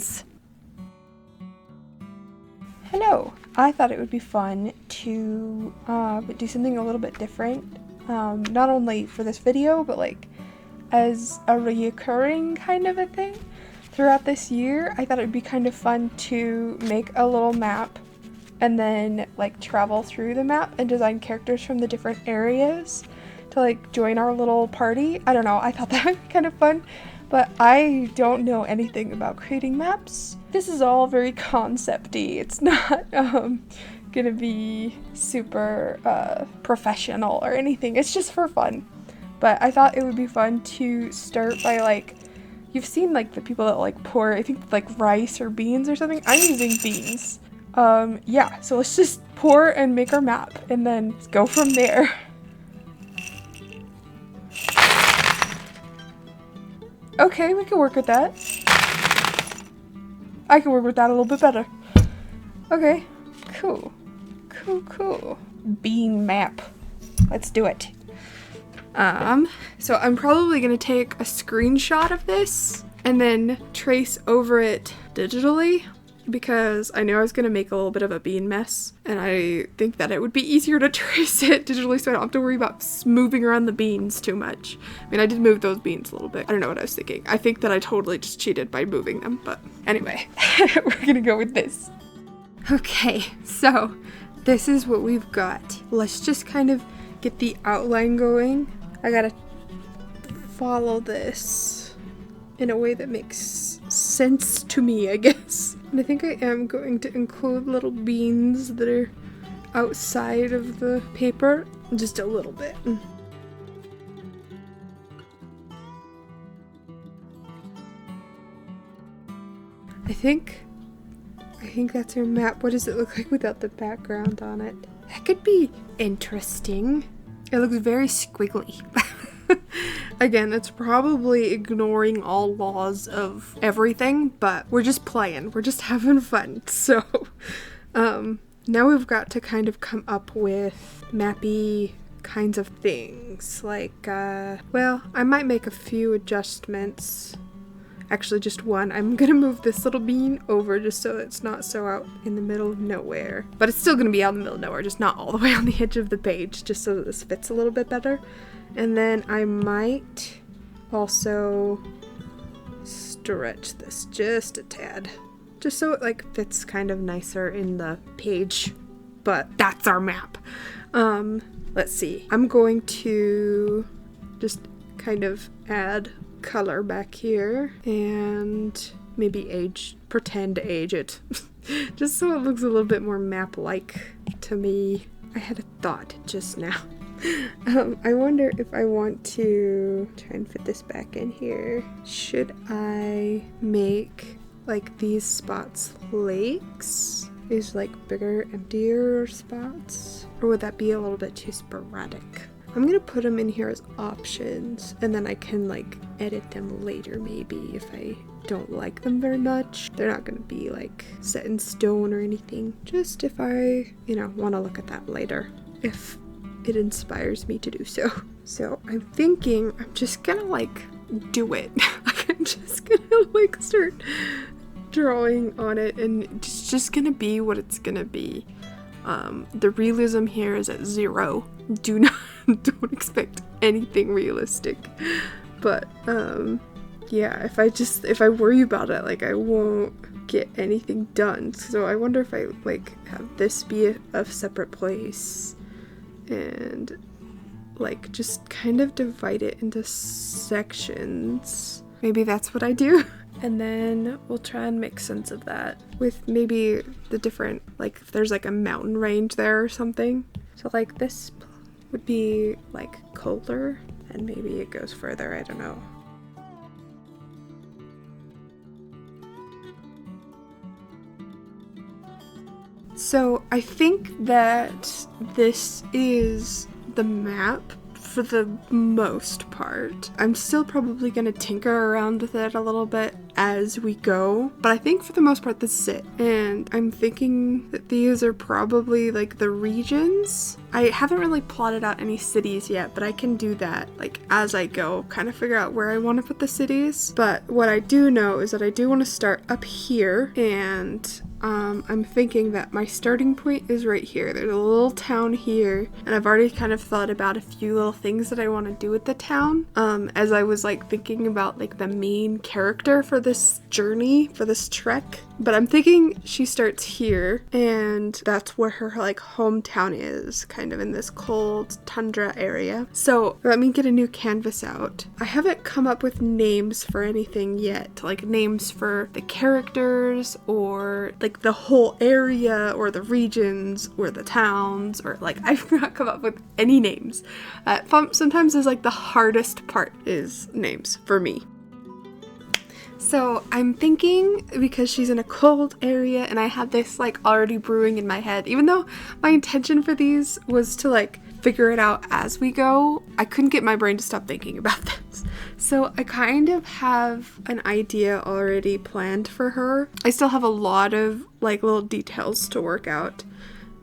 beans. Hello. I thought it would be fun to do something a little bit different, not only for this video, but like as a reoccurring kind of a thing throughout this year. I thought it would be kind of fun to make a little map and then like travel through the map and design characters from the different areas to like join our little party. I don't know, I thought that would be kind of fun, but I don't know anything about creating maps. This is all very concept-y. It's not gonna be super professional or anything. It's just for fun. But I thought it would be fun to start by like, you've seen like the people that like pour, I think like rice or beans or something. I'm using beans. Yeah, so let's just pour and make our map and then go from there. Okay, we can work with that. I can work with that a little bit better. Okay, cool. Cool. Bean map. Let's do it. So I'm probably gonna take a screenshot of this and then trace over it digitally, because I knew I was gonna make a little bit of a bean mess, and I think that it would be easier to trace it digitally so I don't have to worry about moving around the beans too much. I mean, I did move those beans a little bit. I don't know what I was thinking. I think that I totally just cheated by moving them, but anyway, we're gonna go with this. Okay, so this is what we've got. Let's just kind of get the outline going. I gotta follow this in a way that makes sense to me, I guess. And I think I am going to include little beans that are outside of the paper, just a little bit. I think that's our map. What does it look like without the background on it? That could be interesting. It looks very squiggly. Again, that's probably ignoring all laws of everything, but we're just playing. We're just having fun. So, now we've got to kind of come up with mappy kinds of things. Like, well, I might make a few adjustments. Actually, just one. I'm gonna move this little bean over just so it's not so out in the middle of nowhere. But it's still gonna be out in the middle of nowhere, just not all the way on the edge of the page, just so that this fits a little bit better. And then I might also stretch this just a tad, just so it like fits kind of nicer in the page. But that's our map. Let's see. I'm going to just kind of add color back here and maybe pretend to age it just so it looks a little bit more map-like to me. I had a thought just now. I wonder if I want to try and fit this back in here. Should I make like these spots lakes? These like bigger, emptier spots? Or would that be a little bit too sporadic? I'm gonna put them in here as options, and then I can like edit them later maybe if I don't like them very much. They're not gonna be like set in stone or anything. Just if I, want to look at that later, if it inspires me to do so. So I'm thinking I'm just gonna like do it. I'm just gonna like start drawing on it, and it's just gonna be what it's gonna be. The realism here is at 0. Don't expect anything realistic. But yeah, if I worry about it, like I won't get anything done. So I wonder if I like have this be a separate place and like just kind of divide it into sections. Maybe that's what I do. And then we'll try and make sense of that with maybe the different, like if there's like a mountain range there or something. So like this would be like colder, and maybe it goes further, I don't know. So I think that this is the map for the most part. I'm still probably going to tinker around with it a little bit as we go, but I think for the most part this is it. And I'm thinking that these are probably like the regions. I haven't really plotted out any cities yet, but I can do that like as I go, kind of figure out where I want to put the cities. But what I do know is that I do want to start up here, and I'm thinking that my starting point is right here. There's a little town here, and I've already kind of thought about a few little things that I want to do with the town. As I was like thinking about like the main character for this journey, for this trek. But I'm thinking she starts here, and that's where her like hometown is, kind of in this cold tundra area. So let me get a new canvas out. I haven't come up with names for anything yet, like names for the characters or like the whole area or the regions or the towns, or like I've not come up with any names. Sometimes is like the hardest part is names for me. So I'm thinking, because she's in a cold area and I had this like already brewing in my head, even though my intention for these was to like figure it out as we go, I couldn't get my brain to stop thinking about this. So I kind of have an idea already planned for her. I still have a lot of like little details to work out.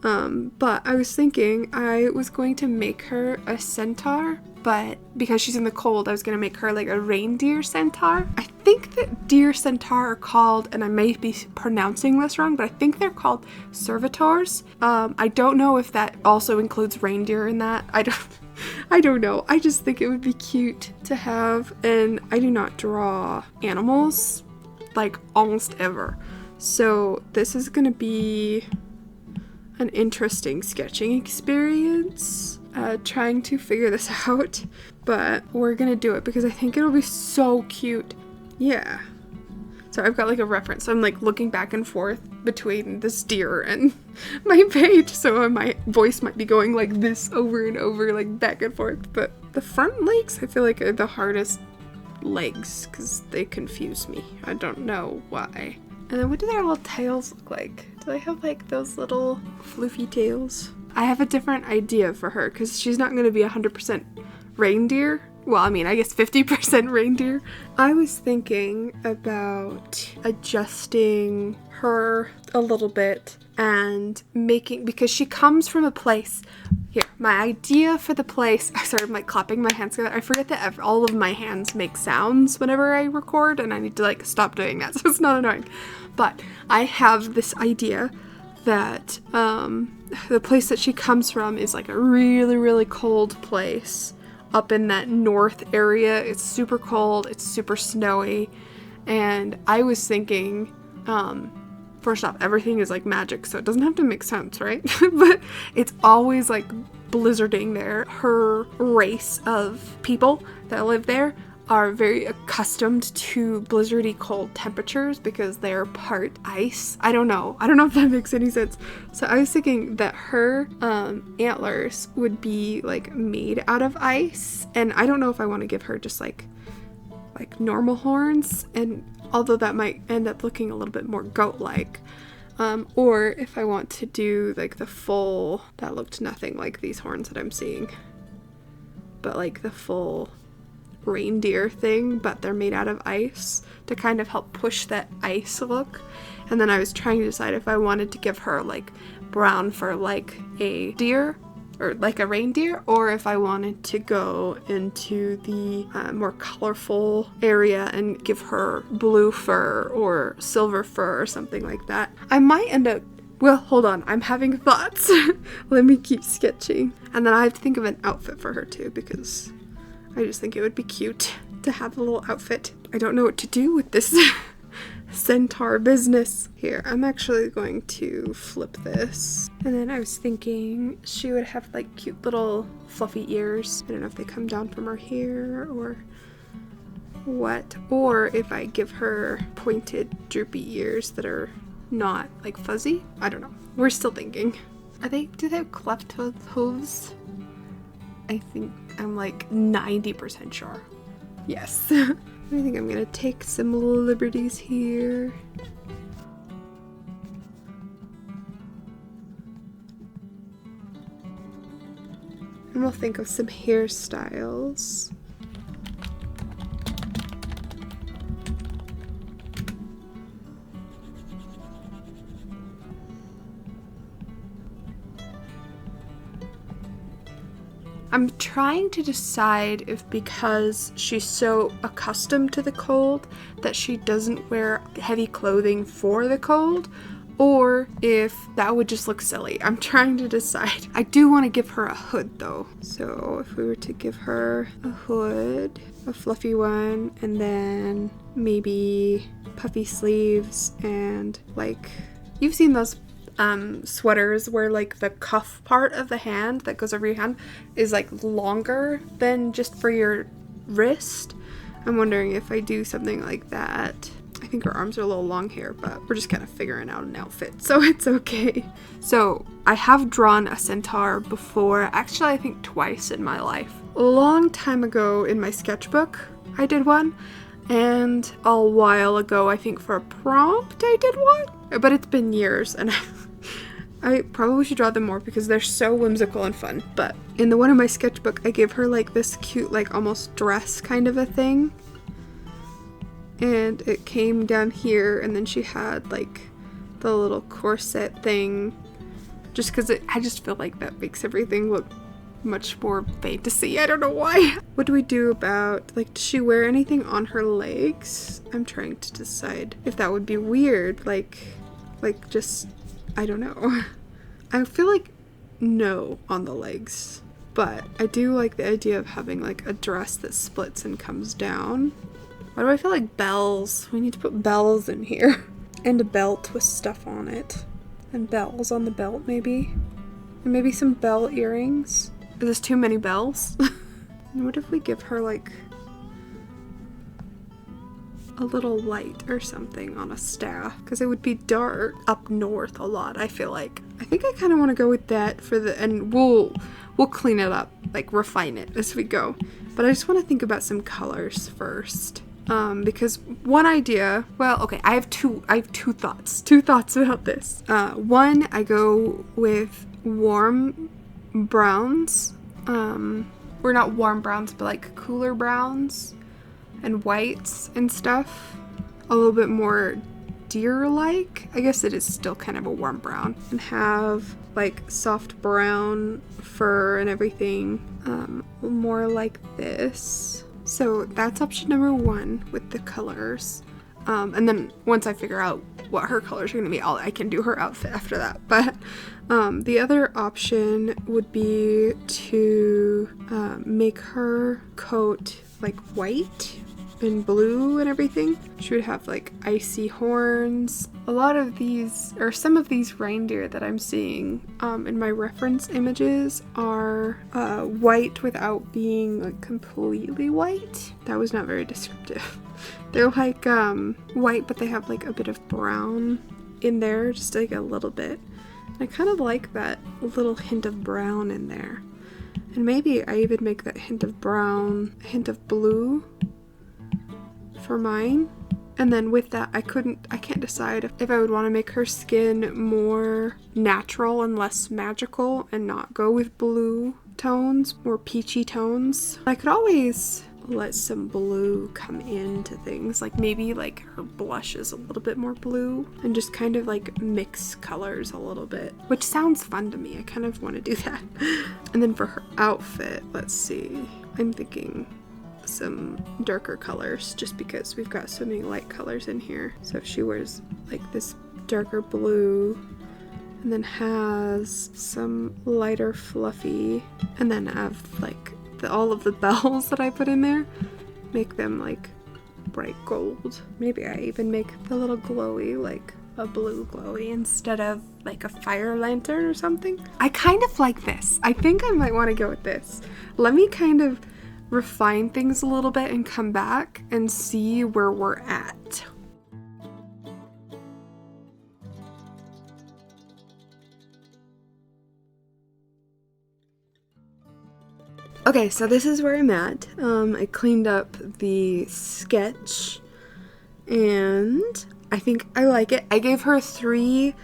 But I was thinking I was going to make her a centaur, but because she's in the cold, I was going to make her like a reindeer centaur. I think that deer centaur are called, and I may be pronouncing this wrong, but I think they're called servitors. I don't know if that also includes reindeer in that. I don't know. I just think it would be cute to have, and I do not draw animals like almost ever. So this is going to be an interesting sketching experience, trying to figure this out, but we're gonna do it because I think it'll be so cute. Yeah. So I've got like a reference. So I'm like looking back and forth between this deer and my page, so my voice might be going like this over and over, like back and forth. But the front legs I feel like are the hardest legs because they confuse me. I don't know why. And then what do their little tails look like? Do they have like those little floofy tails? I have a different idea for her because she's not going to be 100% reindeer. Well, I mean, I guess 50% reindeer. I was thinking about adjusting her a little bit and making, because she comes from a place. Here, my idea for the place, sorry, I'm like clapping my hands together. I forget that all of my hands make sounds whenever I record, and I need to like stop doing that so it's not annoying. But I have this idea that the place that she comes from is like a really, really cold place up in that north area. It's super cold, it's super snowy, and I was thinking, first off, everything is like magic, so it doesn't have to make sense, right? But it's always like blizzarding there. Her race of people that live there are very accustomed to blizzardy cold temperatures because they're part ice. I don't know if that makes any sense. So I was thinking that her antlers would be like made out of ice, and I don't know if I want to give her just like normal horns, and although that might end up looking a little bit more goat-like, or if I want to do like the full, that looked nothing like these horns that I'm seeing, but like the full reindeer thing, but they're made out of ice to kind of help push that ice look. And then I was trying to decide if I wanted to give her like brown fur like a deer or like a reindeer, or if I wanted to go into the more colorful area and give her blue fur or silver fur or something like that. I might end up, well, hold on, I'm having thoughts. Let me keep sketching. And then I have to think of an outfit for her too, because I just think it would be cute to have a little outfit. I don't know what to do with this centaur business. Here, I'm actually going to flip this. And then I was thinking she would have like cute little fluffy ears. I don't know if they come down from her hair or what. Or if I give her pointed droopy ears that are not like fuzzy. I don't know. We're still thinking. Do they have cleft hooves? I think I'm like 90% sure. Yes. I think I'm gonna take some little liberties here. And we'll think of some hairstyles. I'm trying to decide if because she's so accustomed to the cold that she doesn't wear heavy clothing for the cold, or if that would just look silly. I'm trying to decide. I do want to give her a hood though. So if we were to give her a hood, a fluffy one, and then maybe puffy sleeves and like, you've seen those sweaters where like the cuff part of the hand that goes over your hand is like longer than just for your wrist. I'm wondering if I do something like that. I think her arms are a little long here, but we're just kind of figuring out an outfit, so it's okay. So I have drawn a centaur before, actually I think twice in my life. A long time ago in my sketchbook I did one, and a while ago I think for a prompt I did one, but it's been years and I probably should draw them more because they're so whimsical and fun. But in the one in my sketchbook, I gave her like this cute, like almost dress kind of a thing. And it came down here, and then she had like the little corset thing. Just because I just feel like that makes everything look much more fantasy. I don't know why. What do we do about, like, does she wear anything on her legs? I'm trying to decide if that would be weird. Like just, I don't know. I feel like no on the legs, but I do like the idea of having like a dress that splits and comes down. Why do I feel like bells? We need to put bells in here. And a belt with stuff on it. And bells on the belt maybe. And maybe some bell earrings. Is this too many bells? And what if we give her like a little light or something on a staff? Because it would be dark up north a lot, I feel like. I think I kind of want to go with that for the, and we'll clean it up, like refine it as we go. But I just want to think about some colors first. Because one idea, well, okay, I have two thoughts about this. One, I go with warm browns, or not warm browns, but like cooler browns and whites and stuff, a little bit more deer-like. I guess it is still kind of a warm brown, and have like soft brown fur and everything, more like this. So that's option number one with the colors. And then once I figure out what her colors are going to be, I can do her outfit after that. But the other option would be to make her coat like white and blue and everything. She would have like icy horns. A lot of these, or some of these reindeer that I'm seeing in my reference images are white without being like completely white. That was not very descriptive. They're like white, but they have like a bit of brown in there, just like a little bit. And I kind of like that little hint of brown in there. And maybe I even make that hint of brown, a hint of blue for mine. And then with that, I can't decide if I would want to make her skin more natural and less magical and not go with blue tones, more peachy tones. I could always let some blue come into things, like maybe like her blush is a little bit more blue, and just kind of like mix colors a little bit, which sounds fun to me. I kind of want to do that. And then for her outfit, let's see, I'm thinking some darker colors just because we've got so many light colors in here. So if she wears like this darker blue and then has some lighter fluffy, and then have like all of the bells that I put in there, make them like bright gold. Maybe I even make the little glowy like a blue glowy instead of like a fire lantern or something. I kind of like this. I think I might want to go with this. Let me kind of refine things a little bit and come back and see where we're at. Okay, so this is where I'm at. I cleaned up the sketch and I think I like it. I gave her 3,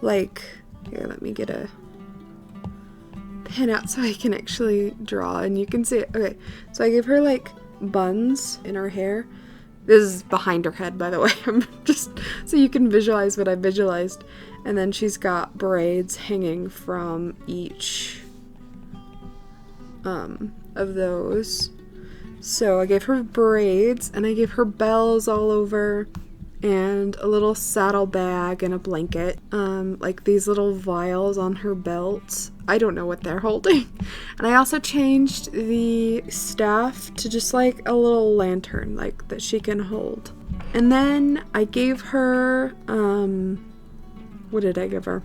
like, here, let me get a pen out so I can actually draw and you can see it. Okay, so I gave her like buns in her hair. This is behind her head, by the way. I'm just so you can visualize what I visualized. And then she's got braids hanging from each of those. So I gave her braids and I gave her bells all over and a little saddle bag and a blanket. Like these little vials on her belt. I don't know what they're holding. And I also changed the staff to just like a little lantern like that she can hold. And then I gave her, what did I give her?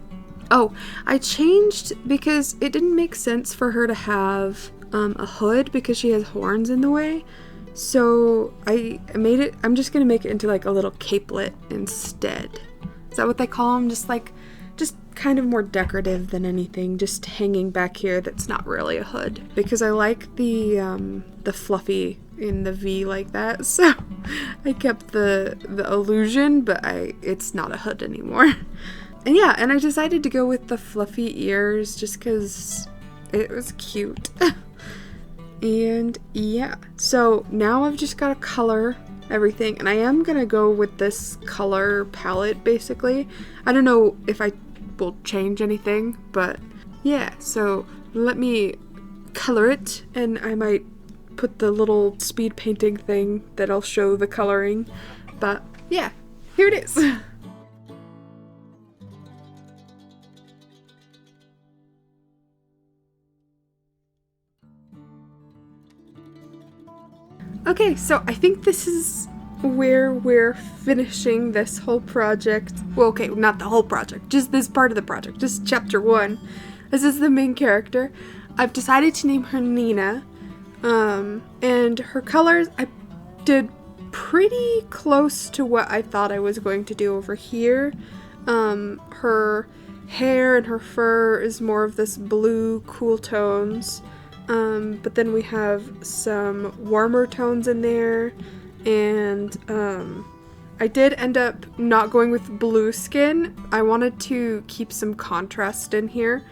Oh, I changed because it didn't make sense for her to have a hood because she has horns in the way. So I made it, I'm just gonna make it into like a little capelet instead. Is that what they call them? Just kind of more decorative than anything, just hanging back here that's not really a hood. Because I like the fluffy in the V like that, so I kept the illusion, but it's not a hood anymore. And yeah, and I decided to go with the fluffy ears just because it was cute. And yeah, so now I've just got to color everything, and I am gonna go with this color palette basically. I don't know if I will change anything, but yeah, so let me color it, and I might put the little speed painting thing that'll show the coloring, but yeah, here it is. Okay, so I think this is where we're finishing this whole project. Well, okay, not the whole project, just this part of the project, just chapter 1. This is the main character. I've decided to name her Nina, and her colors, I did pretty close to what I thought I was going to do over here. Her hair and her fur is more of this blue, cool tones. But then we have some warmer tones in there, and I did end up not going with blue skin. I wanted to keep some contrast in here,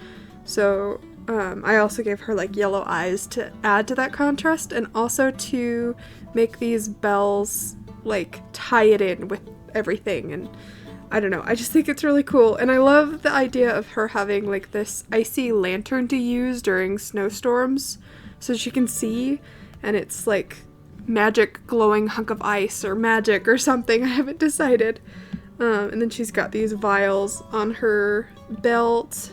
so I also gave her like yellow eyes to add to that contrast, and also to make these bells like tie it in with everything. And I don't know, I just think it's really cool, and I love the idea of her having like this icy lantern to use during snowstorms so she can see, and it's like magic glowing hunk of ice or magic or something, I haven't decided. And then she's got these vials on her belt,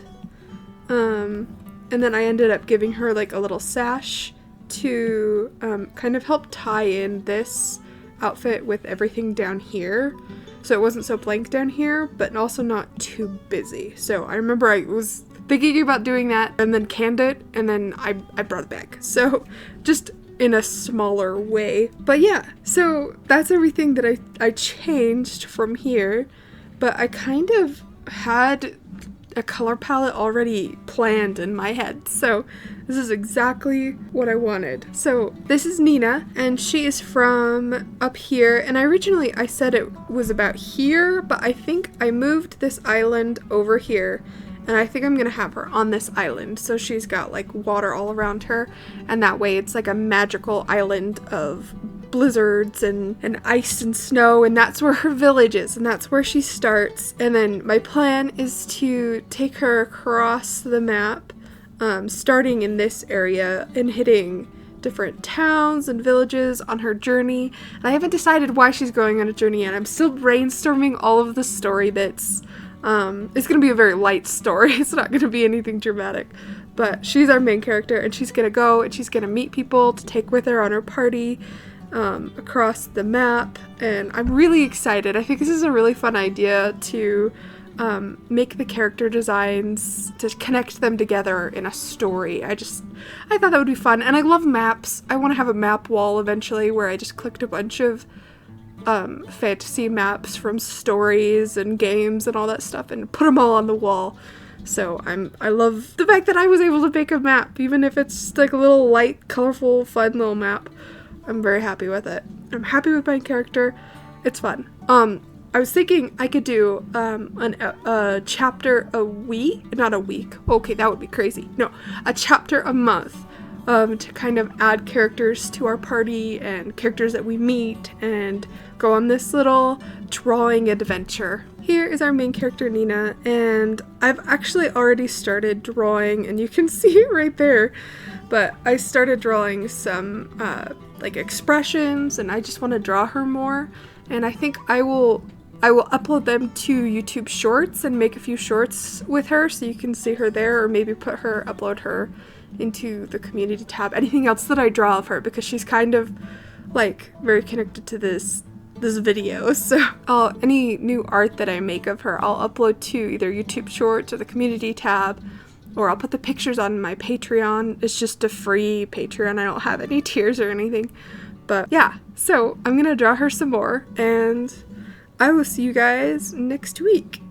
and then I ended up giving her like a little sash to kind of help tie in this outfit with everything down here, so it wasn't so blank down here, but also not too busy. So I remember I was thinking about doing that and then canned it, and then I brought it back. So just in a smaller way. But yeah, so that's everything that I changed from here, but I kind of had a color palette already planned in my head, so this is exactly what I wanted. So this is Nina, and she is from up here, and originally I said it was about here, but I think I moved this island over here, and I think I'm gonna have her on this island, so she's got like water all around her, and that way it's like a magical island of blizzards and ice and snow, and that's where her village is, and that's where she starts. And then my plan is to take her across the map, starting in this area and hitting different towns and villages on her journey. And I haven't decided why she's going on a journey yet. I'm still brainstorming all of the story bits. It's gonna be a very light story. It's not gonna be anything dramatic, but she's our main character, and she's gonna go and she's gonna meet people to take with her on her party across the map, and I'm really excited. I think this is a really fun idea to make the character designs, to connect them together in a story. I thought that would be fun, and I love maps. I want to have a map wall eventually where I just clicked a bunch of fantasy maps from stories and games and all that stuff and put them all on the wall. So I love the fact that I was able to make a map, even if it's just like a little light, colorful, fun little map. I'm very happy with it. I'm happy with my character. It's fun. I was thinking I could do a chapter a week, not a week. Okay, that would be crazy. No, a chapter a month. To kind of add characters to our party and characters that we meet and go on this little drawing adventure. Here is our main character, Nina, and I've actually already started drawing, and you can see it right there, but I started drawing some like expressions, and I just want to draw her more, and I think I will upload them to YouTube Shorts and make a few shorts with her so you can see her there, or maybe upload her into the community tab. Anything else that I draw of her, because she's kind of like very connected to this video. So any new art that I make of her, I'll upload to either YouTube Shorts or the community tab, or I'll put the pictures on my Patreon. It's just a free Patreon. I don't have any tiers or anything. But yeah, so I'm gonna draw her some more, and I will see you guys next week.